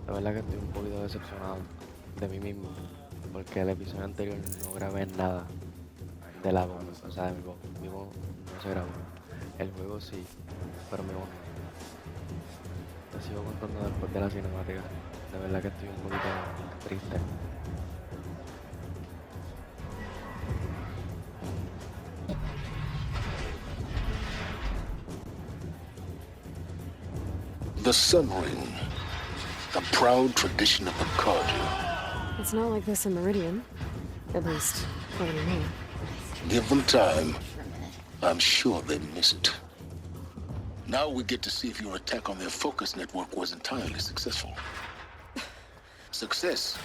La verdad que estoy un poquito decepcionado de mí mismo, porque el episodio anterior no grabé nada de la voz, o sea, de mi voz no se grabó. El juego sí, pero mi voz no. Te sigo contando después de la cinemática. De verdad que estoy un poquito triste. The Sun Ring, a proud tradition of the Cardew. It's not like this in Meridian. At least, according to me. Give them time. I'm sure they miss it. Now we get to see if your attack on their focus network was entirely successful. Success.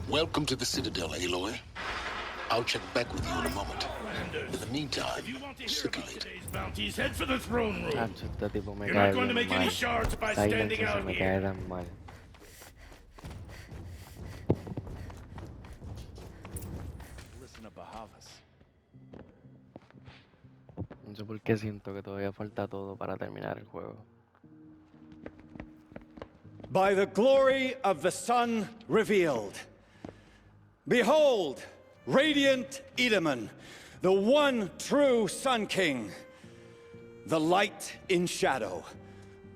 Welcome to the Citadel, Aloy. I'll check back with you in a moment. In the meantime, circulate. Bounties, head for the throne room. Chacho, este tipo me You're cae not going to bien make any mal. shards by Silence standing se out me cae here. tan mal. Listen to Bahavas. No sé por qué siento que todavía falta todo para terminar el juego. By the glory of the sun revealed. Behold, radiant Edaman, the one true Sun King, the light in shadow,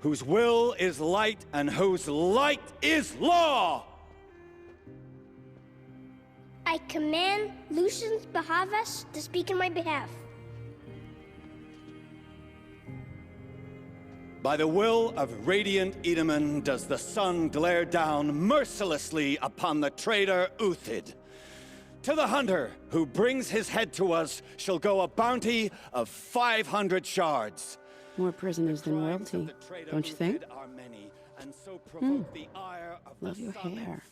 whose will is light and whose light is law! I command Lucius Bahavas to speak in my behalf. By the will of radiant Edaman does the sun glare down mercilessly upon the traitor Uthid. To the hunter who brings his head to us shall go a bounty of 500 shards. More prisoners than royalty, don't you think? Love your hair.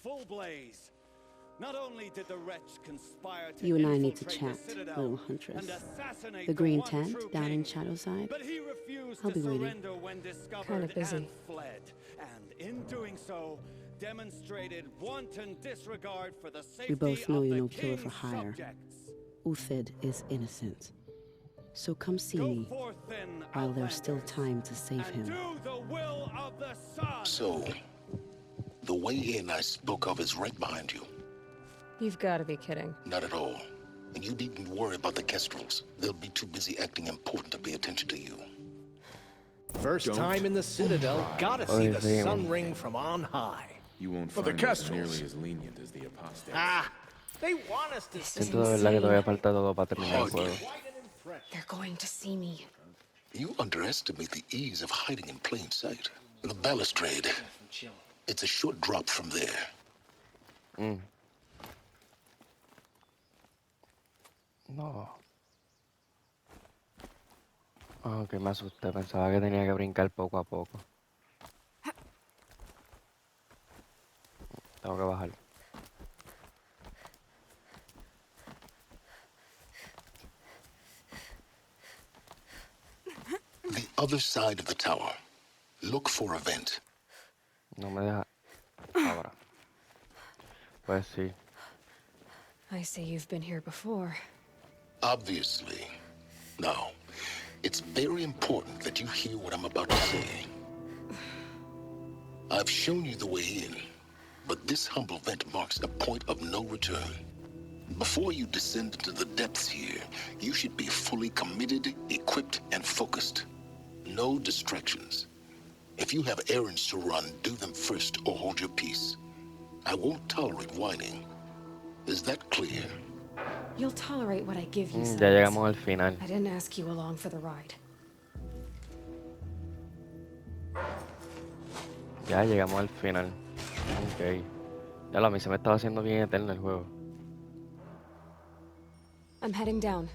Not only did the wretch conspire to You and I need to infiltrate chat, the Citadel little huntress. and assassinate The green one tent true down king, in Shadowside. but he refused I'll to be waiting. surrender when discovered Kinda busy. and fled. And in doing so, demonstrated wanton disregard for the safety both know of you're the no killer for king's hire. subjects. Uthid is innocent. So come see Go me forth then, while there's still Outlanders, time to save and him. do the will of the sun. So, the way in I spoke of is right behind you. You've got to be kidding. Not at all. And you needn't worry about the Kestrels. They'll be too busy acting important to pay attention to you. First time in the Citadel, gotta see the Oye, Sun Ring from on high. You won't For the find us Kestrels. nearly as lenient as the apostates. Ah, they want us to see. Siento de verdad que todavía falta todo para terminar el juego. They're going to see me. You underestimate the ease of hiding in plain sight. The balustrade. It's a short drop from there. No. Ok, me asusté. Pensaba que tenía que brincar poco a poco. Tengo que bajar. The other side of the tower. Look for a vent. No me deja. Ahora. Pues sí. I see you've been here before. Obviously. Now, it's very important that you hear what I'm about to say. I've shown you the way in, but this humble vent marks a point of no return. Before you descend into the depths here, you should be fully committed, equipped, and focused. No distractions. If you have errands to run, do them first or hold your peace. I won't tolerate whining. Is that clear? You'll tolerate what I give you, Ya Silas. llegamos al final. I didn't ask you along for the ride. Ya llegamos al final. Ok. Ya a mí se me estaba haciendo bien eterno el juego. I'm heading down.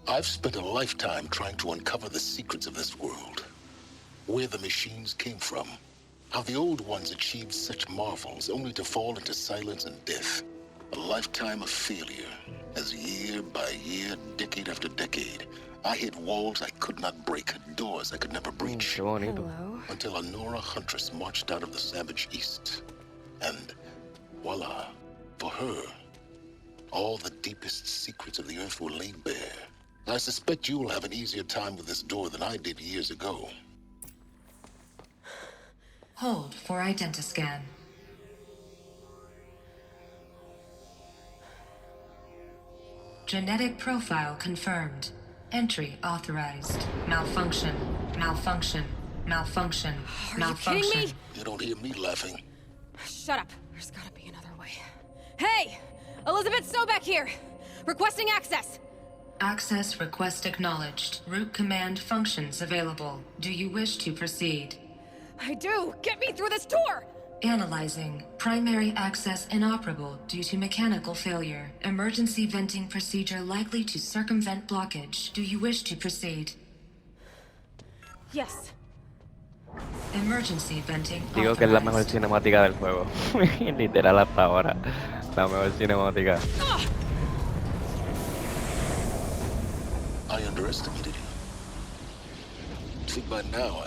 I've spent a lifetime trying to uncover the secrets of this world. Where the machines came from. How the old ones achieved such marvels only to fall into silence and death. A lifetime of failure, as year by year, decade after decade, I hit walls I could not break, doors I could never breach. Qué bonito. Hello. Until a Nora huntress marched out of the savage east. And voila, for her, all the deepest secrets of the earth were laid bare. I suspect you will have an easier time with this door than I did years ago. Hold for identiscan. Genetic profile confirmed. Entry authorized. Malfunction. Malfunction. Malfunction. Are Malfunction. you kidding me? You don't hear me laughing. Shut up. There's gotta be another way. Hey! Elizabeth Sobek here! Requesting access! Access request acknowledged. Root command functions available. Do you wish to proceed? I do! Get me through this door! Analyzing. Primary access inoperable due to mechanical failure. Emergency venting procedure likely to circumvent blockage. Do you wish to proceed? Yes. Emergency venting Digo que es la mejor authorized. cinemática del juego. Literal hasta ahora. La mejor cinemática. I underestimated you. I think by now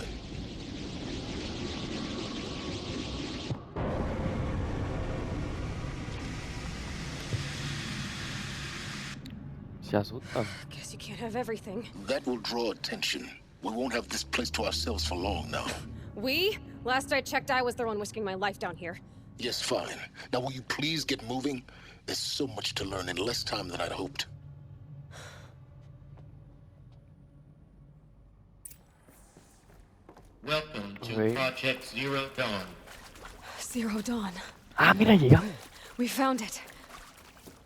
Se asustan. Guess you can't have everything. that will draw attention. We won't have this place to ourselves for long now. We? Last I checked, I was the one risking my life down here. Yes, fine. Now will you please get moving? There's so much to learn in less time than I'd hoped. Welcome to Okay. Project Zero Dawn. Zero Dawn. Ah, mira, llegamos. We found it.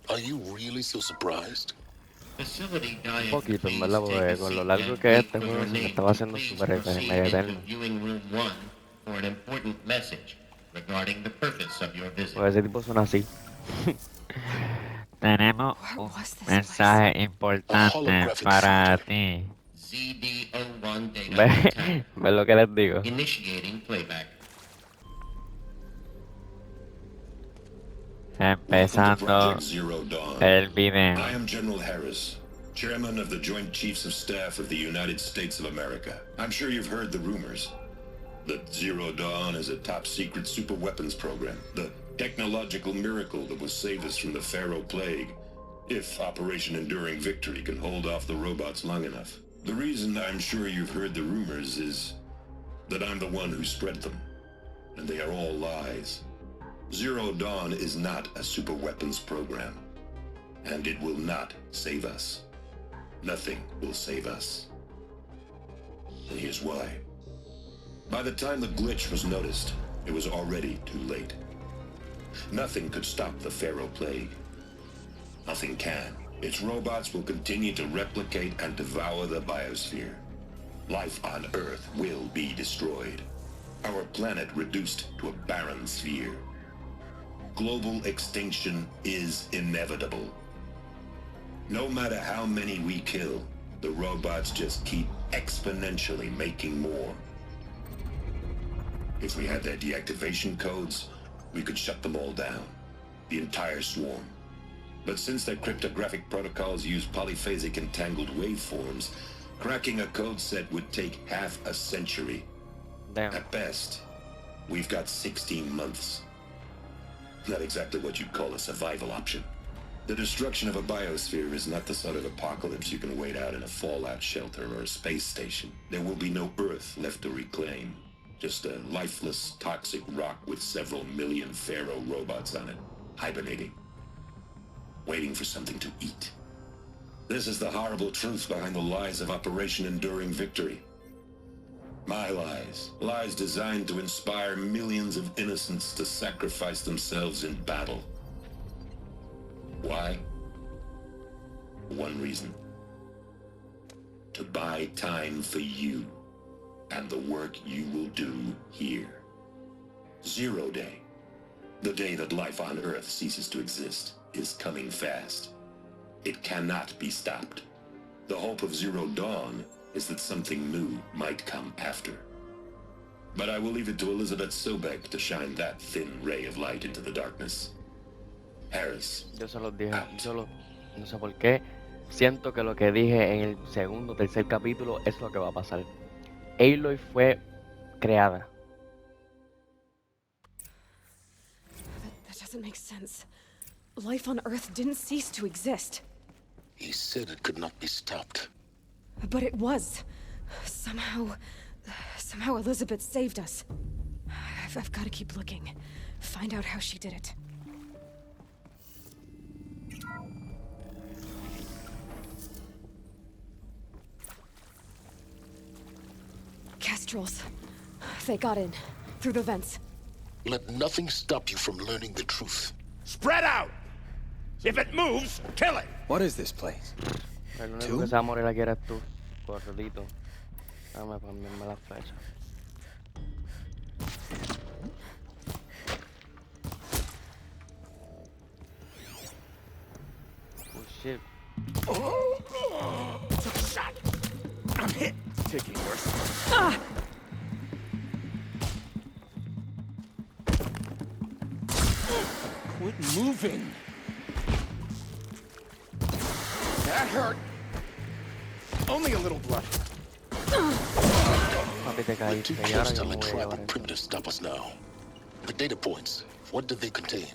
Are you really so surprised? Facility Un poquito, en diagram. verdad, porque con lo largo que es este juego se me estaba haciendo súper mega eterno. Viewing room 1 for an important message regarding the purpose of your visit. Porque ese tipo suena así. Tenemos Where un was this mensaje A importante holographic para filter. ti. ZD01 data ¿Ves? type. ¿Ves lo que les digo? Initiating playback. Empezando Project Zero Dawn. el video. I am General Harris, Chairman of the Joint Chiefs of Staff of the United States of America. I'm sure you've heard the rumors that Zero Dawn is a top-secret superweapons program, the technological miracle that will save us from the Pharaoh Plague, if Operation Enduring Victory can hold off the robots long enough. The reason I'm sure you've heard the rumors is that I'm the one who spread them, and they are all lies. Zero Dawn is not a superweapons program, and it will not save us. Nothing will save us. And here's why. By the time the glitch was noticed, it was already too late. Nothing could stop the Pharaoh Plague. Nothing can. Its robots will continue to replicate and devour the biosphere. Life on Earth will be destroyed. Our planet reduced to a barren sphere. Global extinction is inevitable. No matter how many we kill, the robots just keep exponentially making more. If we had their deactivation codes, we could shut them all down. The entire swarm. But since their cryptographic protocols use polyphasic entangled waveforms, cracking a code set would take half a century. Damn. At best, we've got 16 months. Not exactly what you'd call a survival option. The destruction of a biosphere is not the sort of apocalypse you can wait out in a fallout shelter or a space station. There will be no Earth left to reclaim. Just a lifeless, toxic rock with several million Pharaoh robots on it, hibernating, waiting for something to eat. This is the horrible truth behind the lies of Operation Enduring Victory. My lies. Lies designed to inspire millions of innocents to sacrifice themselves in battle. Why? One reason. To buy time for you and the work you will do here. Zero Day, the day that life on Earth ceases to exist, is coming fast. It cannot be stopped. The hope of Zero Dawn is that something new might come after. But I will leave it to Elizabeth Sobek to shine that thin ray of light into the darkness. Harris. Yo se los dije, no sé por qué, siento que lo que dije en el segundo o tercer capítulo es lo que va a pasar. Aloy fue creada. That doesn't make sense. Life on Earth didn't cease to exist. He said it could not be stopped. But it was. Somehow Elizabeth saved us. I've got to keep looking. Find out how she did it. nostrils. They got in, through the vents. Let nothing stop you from learning the truth. Spread out! If it moves, kill it! What is this place? El único que se va a morir aquí eres tú, gordito. Dame ponerme la flecha. Oh shit. Took a shot. I'm hit. Taking worse. Quit moving. That hurt. Only a little blood. Papi, te We're caíste. too Y ahora close yo to me let voy a llevar tribal esto. primitives stop us now. The data points, what do they contain?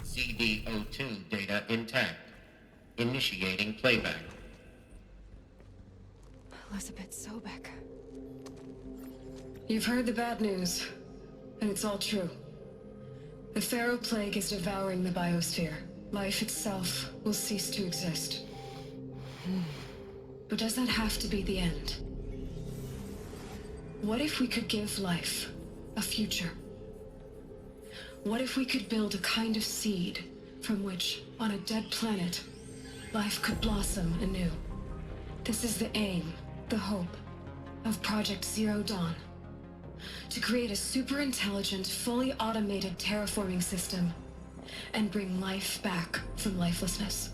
CD02 data intact. Initiating playback. Elizabeth Sobek. You've heard the bad news, and it's all true. The Pharaoh Plague is devouring the biosphere. Life itself will cease to exist. But does that have to be the end? What if we could give life a future? What if we could build a kind of seed from which, on a dead planet, life could blossom anew? This is the aim, the hope, of Project Zero Dawn. To create a super-intelligent, fully automated terraforming system and bring life back from lifelessness.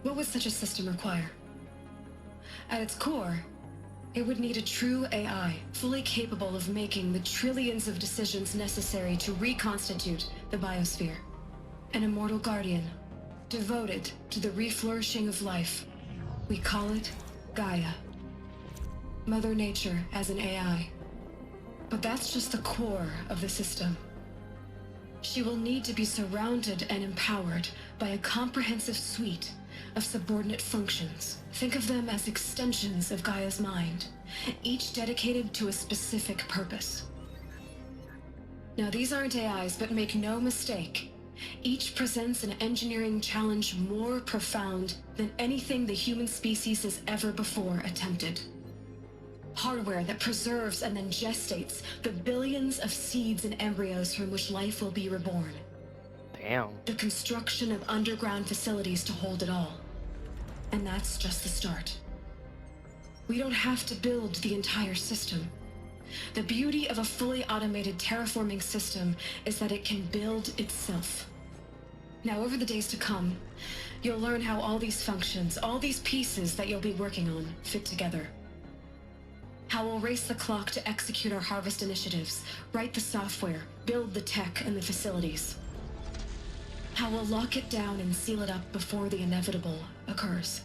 What would such a system require? At its core, it would need a true AI, fully capable of making the trillions of decisions necessary to reconstitute the biosphere. An immortal guardian, devoted to the reflourishing of life. We call it Gaia. Mother Nature as an AI. But that's just the core of the system. She will need to be surrounded and empowered by a comprehensive suite of subordinate functions. Think of them as extensions of Gaia's mind, each dedicated to a specific purpose. Now, these aren't AIs, but make no mistake, each presents an engineering challenge more profound than anything the human species has ever before attempted. Hardware that preserves and then gestates the billions of seeds and embryos from which life will be reborn. Damn. The construction of underground facilities to hold it all. And that's just the start. We don't have to build the entire system. The beauty of a fully automated terraforming system is that it can build itself. Now, over the days to come, you'll learn how all these functions, all these pieces that you'll be working on, fit together. How we'll race the clock to execute our harvest initiatives, write the software, build the tech and the facilities. How we'll lock it down and seal it up before the inevitable occurs.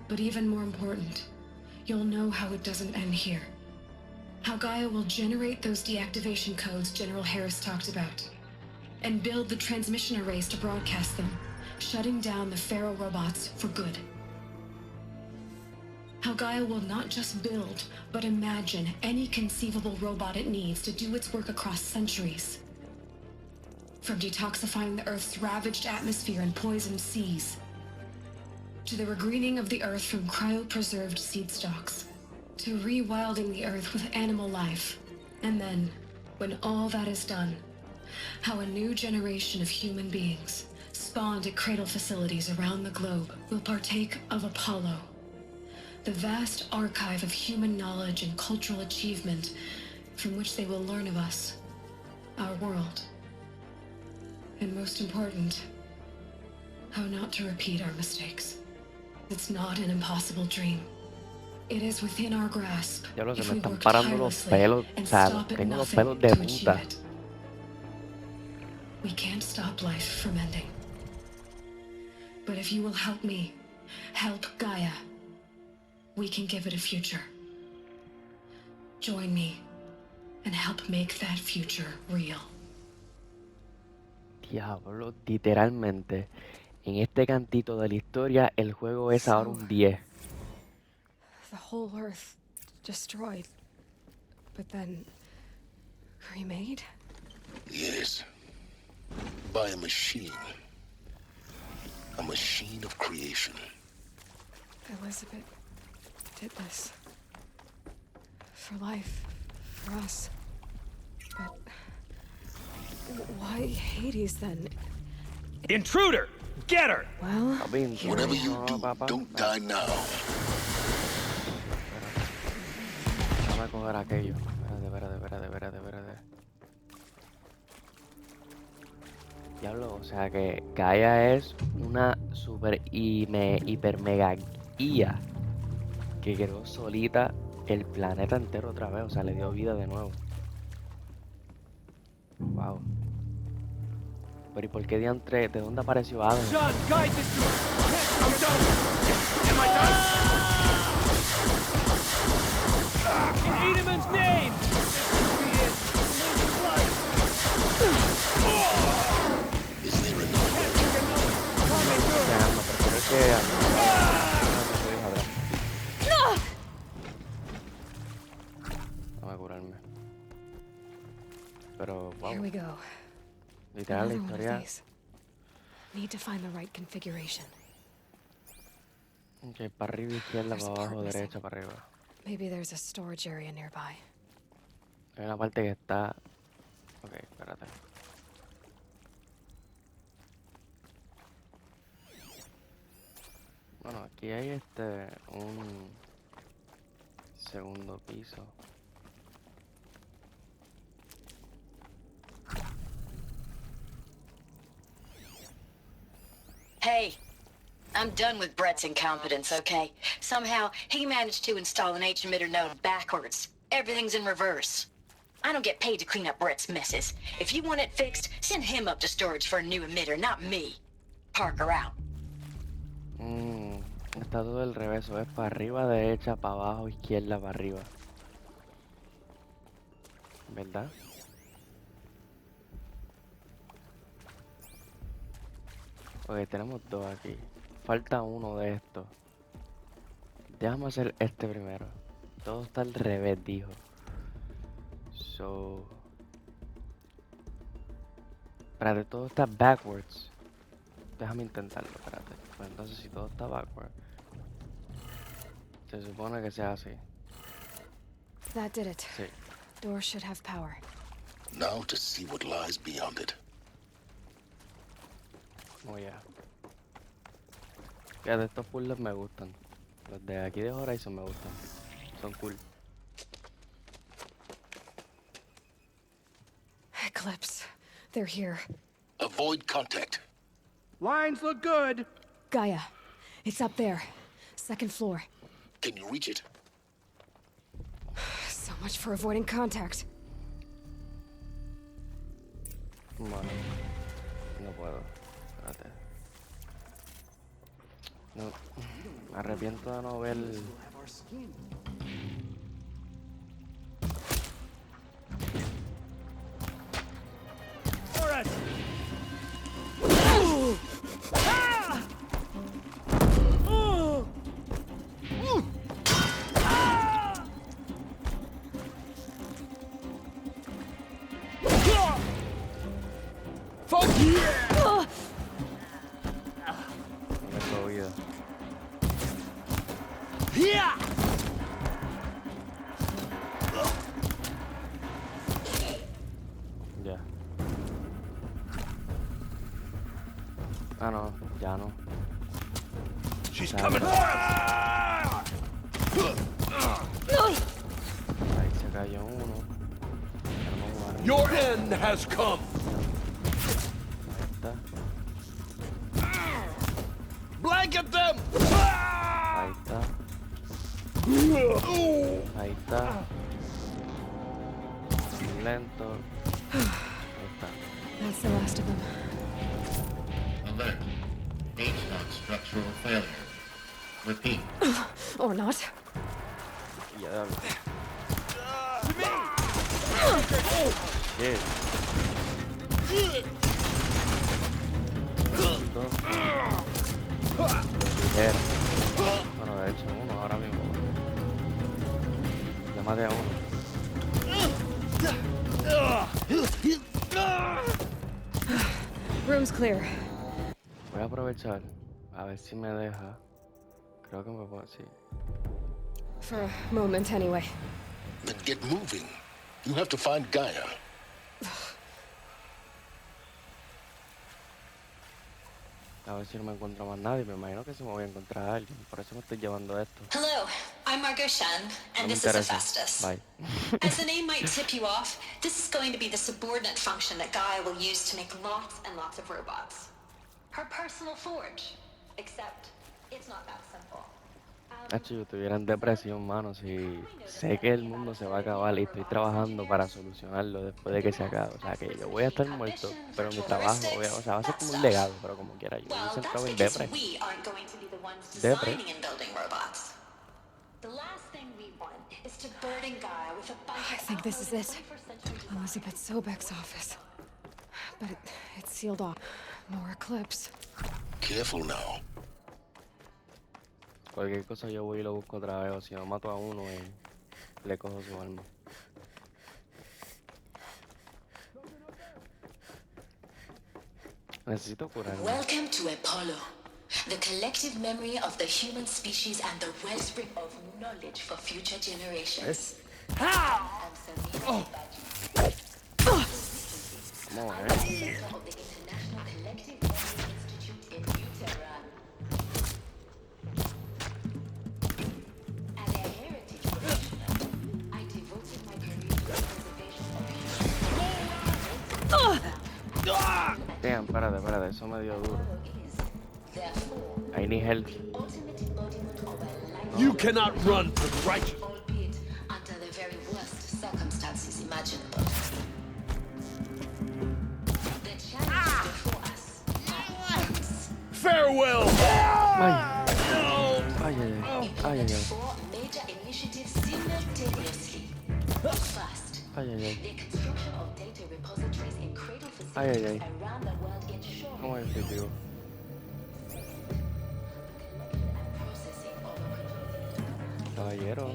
But even more important, you'll know how it doesn't end here. How Gaia will generate those deactivation codes General Harris talked about, and build the transmission arrays to broadcast them, shutting down the Pharaoh robots for good. How Gaia will not just build, but imagine any conceivable robot it needs to do its work across centuries. From detoxifying the Earth's ravaged atmosphere and poisoned seas, to the regreening of the Earth from cryopreserved seed stalks, to rewilding the Earth with animal life. And then, when all that is done, how a new generation of human beings, spawned at cradle facilities around the globe, will partake of Apollo, the vast archive of human knowledge and cultural achievement from which they will learn of us, our world. And most important, how not to repeat our mistakes. It's not an impossible dream. It is within our grasp Diablo, se if me we están work parando los tirelessly pelos, and o sea, stop at tengo los nothing pelos de to achieve punta. it. We can't stop life from ending. But if you will help me, help Gaia, we can give it a future. Join me and help make that future real. Diablo, literalmente, en este cantito de la historia, el juego es ahora un 10. The whole Earth destroyed, but then remade? Yes. By a machine. a machine of creation. Elizabeth did this. For life. For us. But... why Hades, then? Intruder! Get her! Well, Whatever you do, don't die now. Déjame coger aquello. Espérate. Diablo, o sea que Gaia es una super hiper mega guía que creó solita el planeta entero otra vez, o sea, le dio vida de nuevo. Wow. Pero ¿y por qué diantre? ¿De dónde apareció Adam? John, guide this to... I'm done! Am I done? In Edamon's name! Is there another way? No, pero es que... Vamos a curarme. Pero, wow. Here we go. Literal, la Another one of historia... these. Need to find the right configuration. Ok, para arriba, izquierda, There's a para part abajo, missing. derecha, para arriba. Maybe there's a storage area nearby. Hay una parte que está... Ok, espérate. Bueno, aquí hay un segundo piso. Hey, I'm done with Brett's incompetence, okay? Somehow, he managed to install an H-emitter node backwards. Everything's in reverse. I don't get paid to clean up Brett's messes. If you want it fixed, send him up to storage for a new emitter, not me. Parker out. Está todo al revés, es para arriba, derecha, para abajo, izquierda, para arriba. ¿Verdad? Ok, tenemos dos aquí. Falta uno de estos. Déjame hacer este primero. Todo está al revés, dijo. So... Espérate, todo está backwards. Déjame intentarlo, espérate. Pues entonces si todo está backwards, se supone que sea así. That did it. Sí. Door should have power. Now to see what lies beyond it. Oh yeah. Fíjate, estos puzzles me gustan. Los de aquí de Horizon me gustan. Son cool. Eclipse. They're here. Avoid contact. Lines look good. Gaia. It's up there. Second floor. Can you reach it? So much for avoiding contact. Bueno, no puedo. Espérate. No, me arrepiento de no ver... Alright! No me he oído. Ya. Ah, no, ya no. She's Ya coming no. for us! Ahí se cayó uno. Tenemos uno. Your end has come! Ahí está. Blanket them! Ahí está. Ahí está. Lento. Ahí está. That's the last of them. Alert. H-lock structural failure. Repeat. Or not. Ya. Shit. Ligero. Bueno, de hecho, uno ahora mismo. Le maté a uno. Room's clear. Voy a aprovechar A ver si me deja. Creo que me puedo así. For a moment, anyway. Then get moving. You have to find Gaia. A ver si no me encuentro más nadie. Me imagino que se me voy a encontrar a alguien. Por eso me estoy llevando esto. Hello, I'm Margot Shan, and this is Hephaestus. Bye. As the name might tip you off, this is going to be the subordinate function that Gaia will use to make lots and lots of robots. Her personal forge. Except, it's not that simple. Hacho, yo estuviera en depresión, mano, si sé que el mundo se va a acabar y estoy trabajando para solucionarlo después de que se acabe. O sea, que yo voy a estar muerto, pero mi trabajo, o sea, va a ser como un legado, pero como quiera, yo Well, siempre that's en because depre. we aren't going to be the ones Depre. designing and building robots. The last thing we want is to burden Gaia with a bunch I of think this is it. 21st century design. Elizabeth Sobek's office. But it's sealed off. More Eclipse. Careful now. Cualquier cosa yo voy y lo busco otra vez, o si no mato a uno y le cojo su alma. Necesito curarme. Welcome to Apollo, the collective memory of the human species and the wellspring of knowledge for future generations. How? Vamos a ver. Of the International Collective Memory Institute in Uteran. As a heritage professional, I devoted my career to the preservation of human. Damn, espérate, eso me dio duro. Therefore, I need help. the ultimate embodiment of a life. You cannot run from righteousness. Albeit under the very worst circumstances imaginable. The challenge before us are immense. Farewell. Ay, No. ay, ay, ay, ay, ay, Four major initiatives simultaneously. First, ay, ay, ay. the construction of data repositories in cradle Ay, ay, facilities ay. around the world ensuring ¿Cómo es que digo? and processing of a Caballero.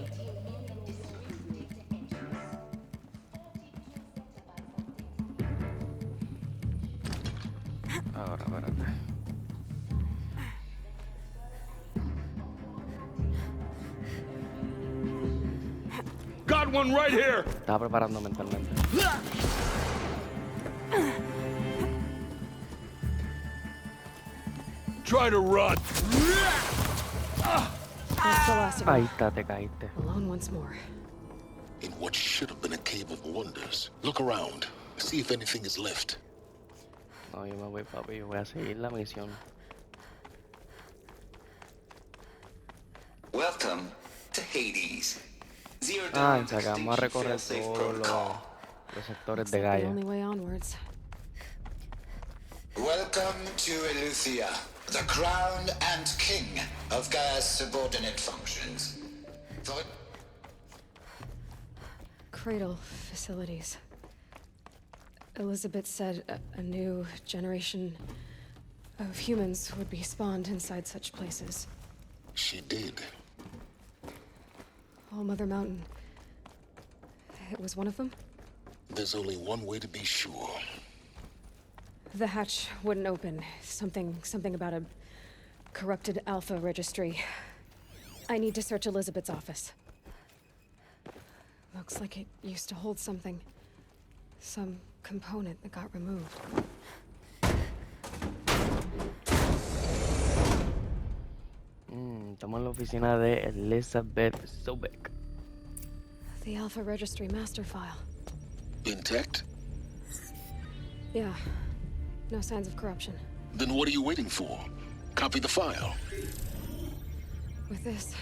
Ahora, espérate. Got one right here. Estaba preparando mentalmente. Try to run. That's the last of Ahí them. está, te caíste. Alone once more. In what should have been a cave of wonders. Look around. See if anything is left. No, yo me voy, papi, yo voy a seguir la misión. Welcome to Hades. Zero Ah, Dawn's o sea que vamos a extinction recorrer failsafe todos protocol. los sectores Looks de like the Gaia. only way onwards. Welcome to Eleuthia, the crown and king of Gaia's subordinate functions. For Cradle facilities. Elizabeth said a new generation of humans would be spawned inside such places. She did. All Mother Mountain. It was one of them? There's only one way to be sure. The hatch wouldn't open. Something about a corrupted Alpha registry. I need to search Elizabeth's office. Looks like it used to hold something. Some component that got removed. Estamos en la oficina de Elizabeth Sobek. The Alpha registry master file. Intact? Yeah. No signs of corruption. Then what are you waiting for? Copy the file. With this,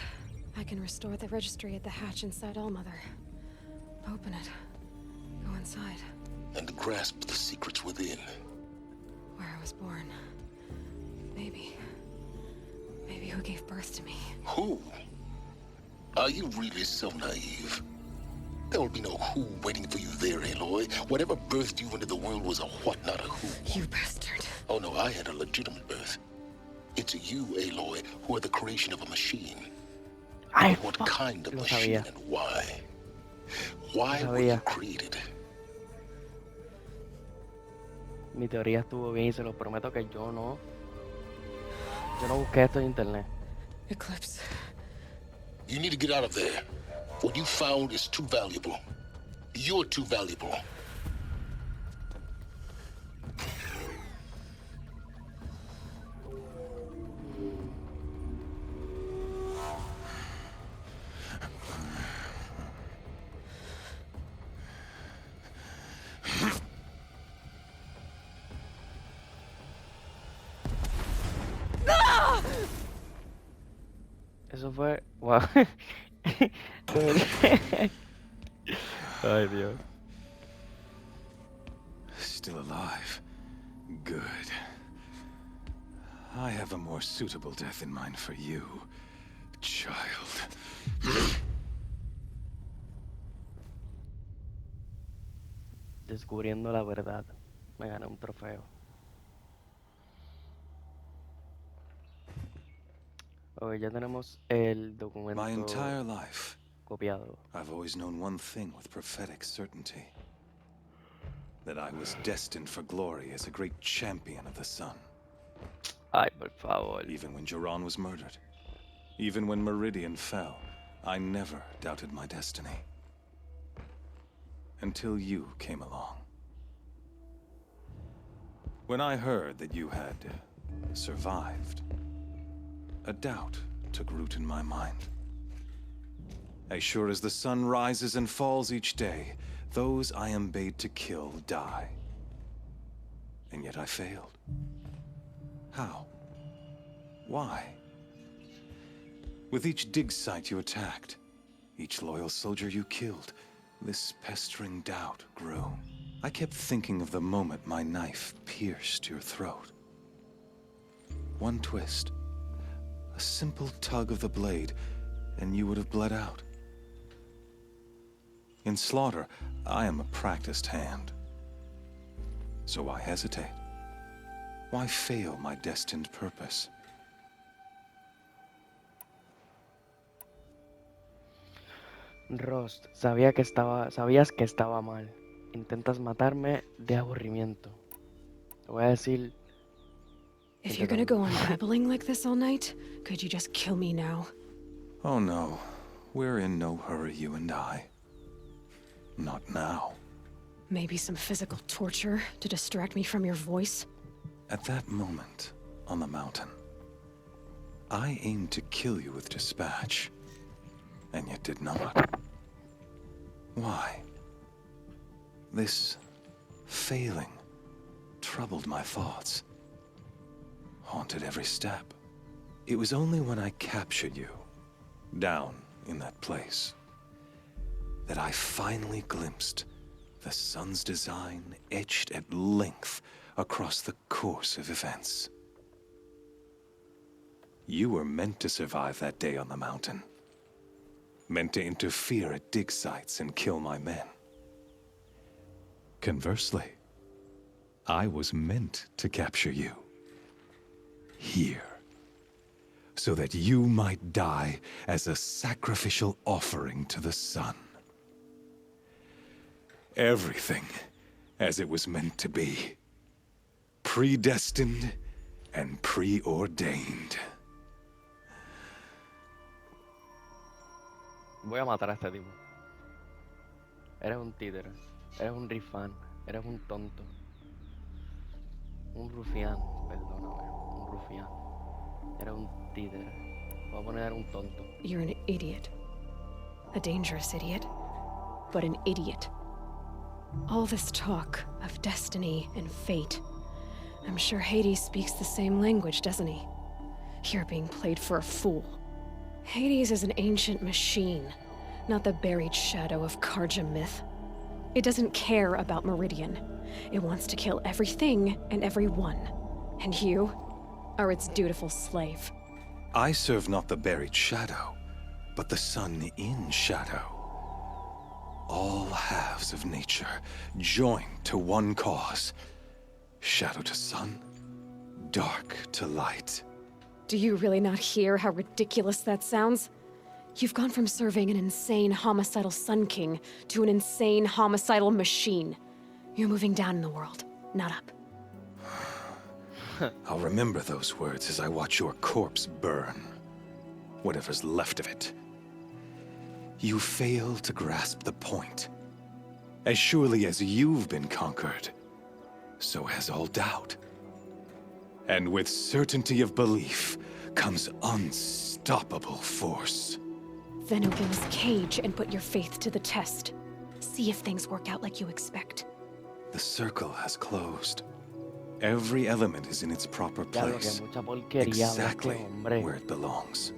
I can restore the registry at the hatch inside Allmother. Open it. Go inside. And grasp the secrets within. Where I was born. Maybe who gave birth to me. Who? Are you really so naive? There will be no who waiting for you there, Aloy. Whatever birthed you into the world was a what, not a who. You bastard. Oh no, I had a legitimate birth. It's you, Aloy, who are the creation of a machine. Ay, What fuck, kind of lo machine sabía. and why? Why Lo were you sabía. created? Mi teoría estuvo bien y se los prometo que yo no Yo no busqué esto en internet. Eclipse. You need to get out of there. What you found is too valuable. You're too valuable. Eso fue... Wow. Ay, Dios. Still alive. Good. I have a more suitable death in mind for you, child. Descubriendo la verdad. Me gané un trofeo. Ok, ya tenemos el documento My entire life, copiado. I've always known one thing with prophetic certainty. That I was destined for glory as a great champion of the sun. Ay, por favor. Even when Jiran was murdered, even when Meridian fell, I never doubted my destiny. Until you came along. When I heard that you had survived, a doubt took root in my mind. As sure as the sun rises and falls each day, those I am bade to kill die. And yet I failed. How? Why? With each dig site you attacked, each loyal soldier you killed, this pestering doubt grew. I kept thinking of the moment my knife pierced your throat. One twist, a simple tug of the blade, and you would have bled out. In slaughter, I am a practiced hand. So why hesitate? Why fail my destined purpose? Rost, sabías que estaba mal. Intentas matarme de aburrimiento. Te voy a decir... If you're gonna go on babbling like this all night, could you just kill me now? Oh no, we're in no hurry, you and I. Not now. Maybe some physical torture to distract me from your voice? At that moment, on the mountain, I aimed to kill you with dispatch, and yet did not. Why? This failing troubled my thoughts, haunted every step. It was only when I captured you, down in that place, that I finally glimpsed the sun's design etched at length across the course of events. You were meant to survive that day on the mountain. Meant to interfere at dig sites and kill my men. Conversely, I was meant to capture you. Here. So that you might die as a sacrificial offering to the sun. Everything as it was meant to be. Predestined and preordained. Voy a matar a este tipo. Eres un títere. Eres un rifán. Eres un tonto. Un rufián. Perdóname. Un rufián. Eres un títere. Voy a poner un tonto. You're an idiot. A dangerous idiot. But an idiot. All this talk of destiny and fate. I'm sure Hades speaks the same language, doesn't he? You're being played for a fool. Hades is an ancient machine, not the buried shadow of Karja myth. It doesn't care about Meridian. It wants to kill everything and everyone. And you are its dutiful slave. I serve not the buried shadow, but the sun in shadow. All halves of nature joined to one cause. Shadow to sun, dark to light. Do you really not hear how ridiculous that sounds? You've gone from serving an insane homicidal Sun King to an insane homicidal machine. You're moving down in the world, not up. I'll remember those words as I watch your corpse burn. Whatever's left of it. You fail to grasp the point. As surely as you've been conquered, so has all doubt. And with certainty of belief comes unstoppable force. Then open this cage and put your faith to the test. See if things work out like you expect. The circle has closed. Every element is in its proper place, exactly where it belongs.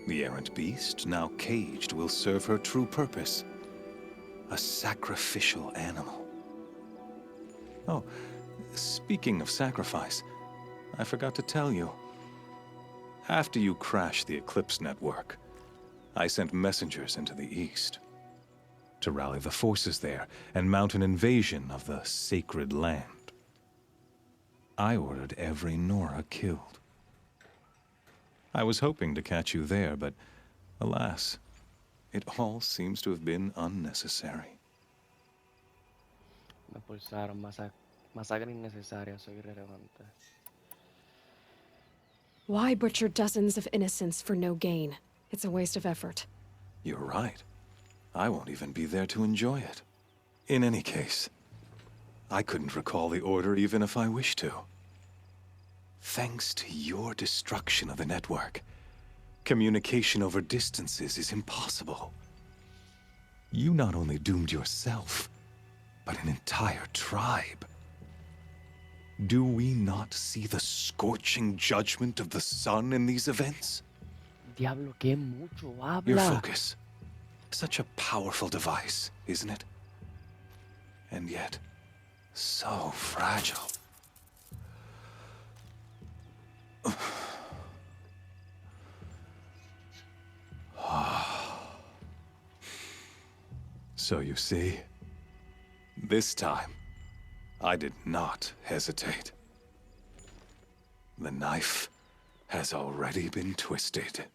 The errant beast, now caged, will serve her true purpose. A sacrificial animal. Oh, speaking of sacrifice, I forgot to tell you. After you crashed the Eclipse network, I sent messengers into the east to rally the forces there and mount an invasion of the sacred land. I ordered every Nora killed. I was hoping to catch you there, but alas, it all seems to have been unnecessary. Me expulsaron, masacre innecesaria, soy irrelevante. Why butcher dozens of innocents for no gain? It's a waste of effort. You're right. I won't even be there to enjoy it. In any case, I couldn't recall the order even if I wished to. Thanks to your destruction of the network, communication over distances is impossible. You not only doomed yourself, but an entire tribe. Do we not see the scorching judgment of the sun in these events? Diablo, que mucho habla. Your focus. Such a powerful device, isn't it? And yet, so fragile. So you see, this time, I did not hesitate. The knife has already been twisted.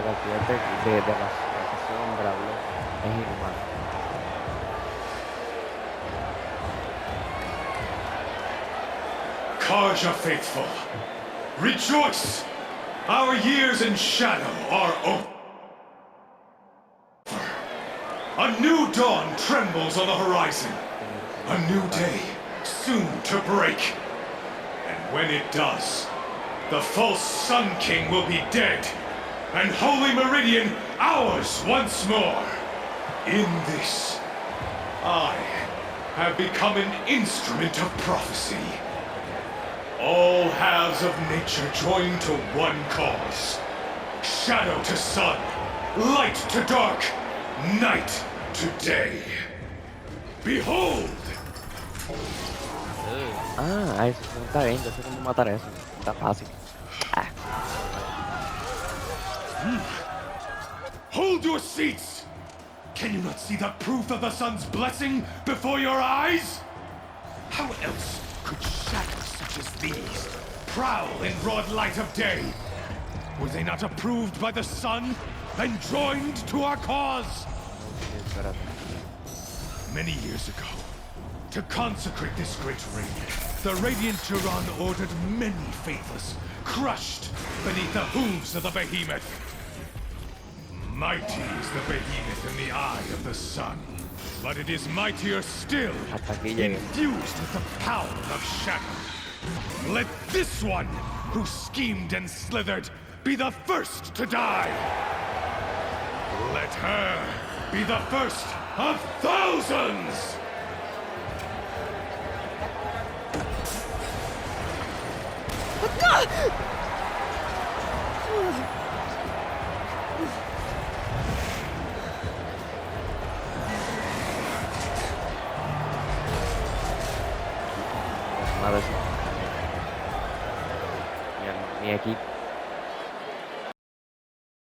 La cantidad de basura que ese hombre habló es inhumana. Karja faithful, rejoice! Our years in shadow are over. A new dawn trembles on the horizon. A new day, soon to break. And when it does, the false Sun King will be dead, and Holy Meridian ours once more. In this, I have become an instrument of prophecy. All halves of nature join to one cause. Shadow to sun, light to dark, night to day. Behold! Eso no está bien, yo sé cómo matar eso. Está fácil. Hold your seats! Can you not see the proof of the sun's blessing before your eyes? How else could shadows such as these prowl in broad light of day? Were they not approved by the sun and joined to our cause? Many years ago, to consecrate this great ring, the Radiant Turan ordered many faithless, crushed beneath the hooves of the behemoth. Mighty is the behemoth in the eye of the sun, but it is mightier still, infused with the power of shadow. Let this one, who schemed and slithered, be the first to die. Let her be the first of thousands! Mi equipo